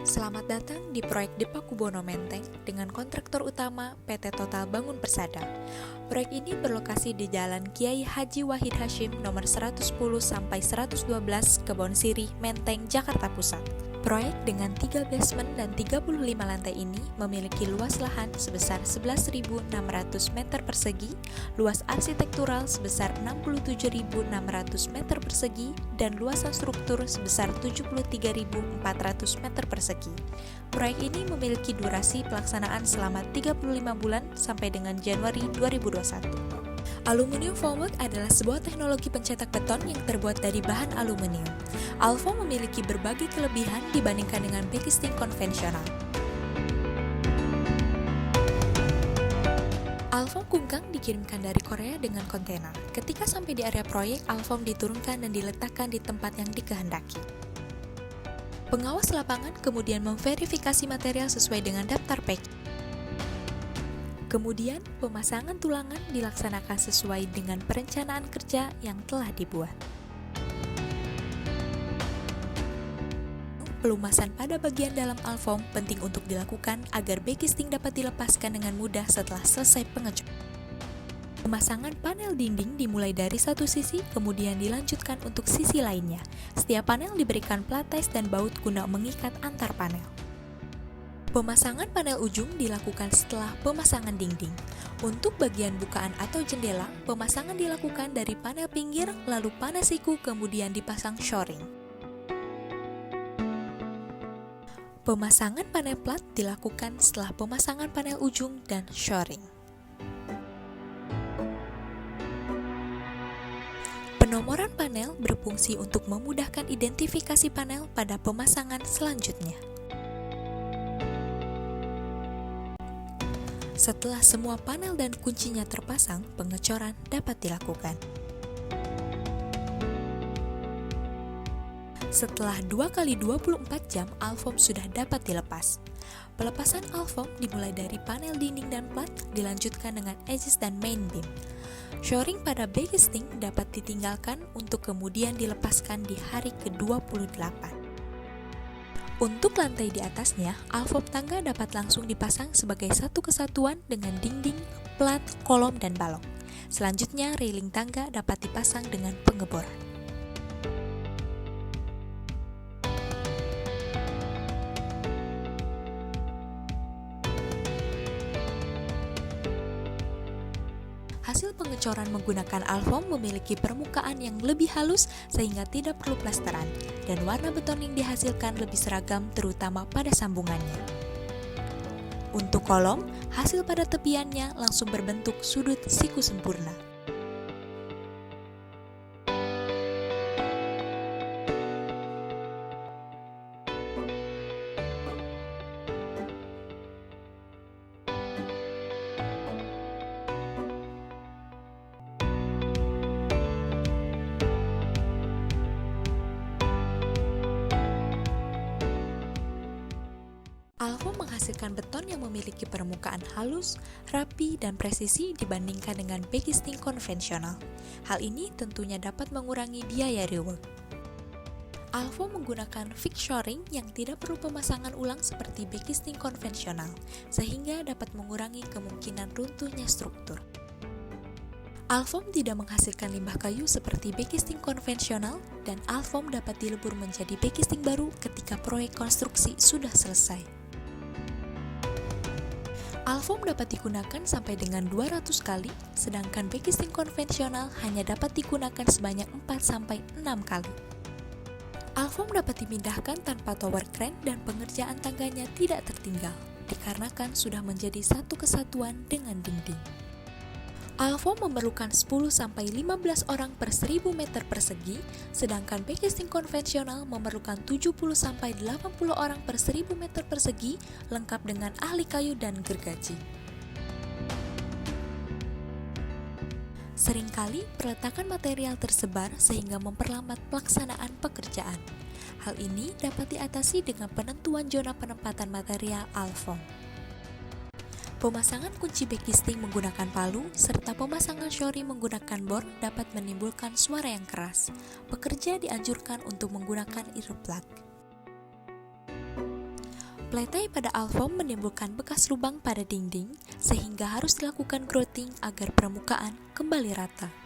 Selamat datang di proyek Depa Kubono Menteng dengan kontraktor utama PT Total Bangun Persada. Proyek ini berlokasi di Jalan Kiai Haji Wahid Hasyim nomor 110-112 Kebon Sirih, Menteng, Jakarta Pusat. Proyek dengan 3 basement dan 35 lantai ini memiliki luas lahan sebesar 11.600 meter persegi, luas arsitektural sebesar 67.600 meter persegi, dan luasan struktur sebesar 73.400 meter persegi. Proyek ini memiliki durasi pelaksanaan selama 35 bulan sampai dengan Januari 2021. Aluminium foam wood adalah sebuah teknologi pencetak beton yang terbuat dari bahan aluminium. Alfoam memiliki berbagai kelebihan dibandingkan dengan backcasting konvensional. Alfoam kungkang dikirimkan dari Korea dengan kontainer. Ketika sampai di area proyek, alfoam diturunkan dan diletakkan di tempat yang dikehendaki. Pengawas lapangan kemudian memverifikasi material sesuai dengan daftar packing. Kemudian, pemasangan tulangan dilaksanakan sesuai dengan perencanaan kerja yang telah dibuat. Pelumasan pada bagian dalam alfoam penting untuk dilakukan agar backcasting dapat dilepaskan dengan mudah setelah selesai pengecoran. Pemasangan panel dinding dimulai dari satu sisi, kemudian dilanjutkan untuk sisi lainnya. Setiap panel diberikan plat ties dan baut guna mengikat antar panel. Pemasangan panel ujung dilakukan setelah pemasangan dinding. Untuk bagian bukaan atau jendela, pemasangan dilakukan dari panel pinggir, lalu panel siku, kemudian dipasang shoring. Pemasangan panel plat dilakukan setelah pemasangan panel ujung dan shoring. Penomoran panel berfungsi untuk memudahkan identifikasi panel pada pemasangan selanjutnya. Setelah semua panel dan kuncinya terpasang, pengecoran dapat dilakukan. Setelah 2 kali 24 jam, alfoam sudah dapat dilepas. Pelepasan alfoam dimulai dari panel dinding dan plat, dilanjutkan dengan edges dan main beam. Shoring pada backcasting dapat ditinggalkan untuk kemudian dilepaskan di hari ke-28. Untuk lantai di atasnya, alfoam tangga dapat langsung dipasang sebagai satu kesatuan dengan dinding, plat, kolom, dan balok. Selanjutnya, railing tangga dapat dipasang dengan pengeboran. Hasil pengecoran menggunakan alfoam memiliki permukaan yang lebih halus sehingga tidak perlu plesteran, dan warna beton yang dihasilkan lebih seragam terutama pada sambungannya. Untuk kolom, hasil pada tepiannya langsung berbentuk sudut siku sempurna. Alfoam menghasilkan beton yang memiliki permukaan halus, rapi, dan presisi dibandingkan dengan backcasting konvensional. Hal ini tentunya dapat mengurangi biaya rework. Alfoam menggunakan fixed shoring yang tidak perlu pemasangan ulang seperti backcasting konvensional, sehingga dapat mengurangi kemungkinan runtuhnya struktur. Alfoam tidak menghasilkan limbah kayu seperti backcasting konvensional, dan alfoam dapat dilebur menjadi backcasting baru ketika proyek konstruksi sudah selesai. Alfoam dapat digunakan sampai dengan 200 kali, sedangkan backcasting konvensional hanya dapat digunakan sebanyak 4-6 kali. Alfoam dapat dipindahkan tanpa tower crane dan pengerjaan tangganya tidak tertinggal, dikarenakan sudah menjadi satu kesatuan dengan dinding. Alfoam memerlukan 10-15 orang per 1000 meter persegi, sedangkan backcasting konvensional memerlukan 70-80 orang per 1000 meter persegi, lengkap dengan ahli kayu dan gergaji. Seringkali peletakan material tersebar sehingga memperlambat pelaksanaan pekerjaan. Hal ini dapat diatasi dengan penentuan zona penempatan material alfoam. Pemasangan kunci backcasting menggunakan palu, serta pemasangan shoring menggunakan bor dapat menimbulkan suara yang keras. Pekerja dianjurkan untuk menggunakan earplug. Peletei pada alfom menimbulkan bekas lubang pada dinding, sehingga harus dilakukan grouting agar permukaan kembali rata.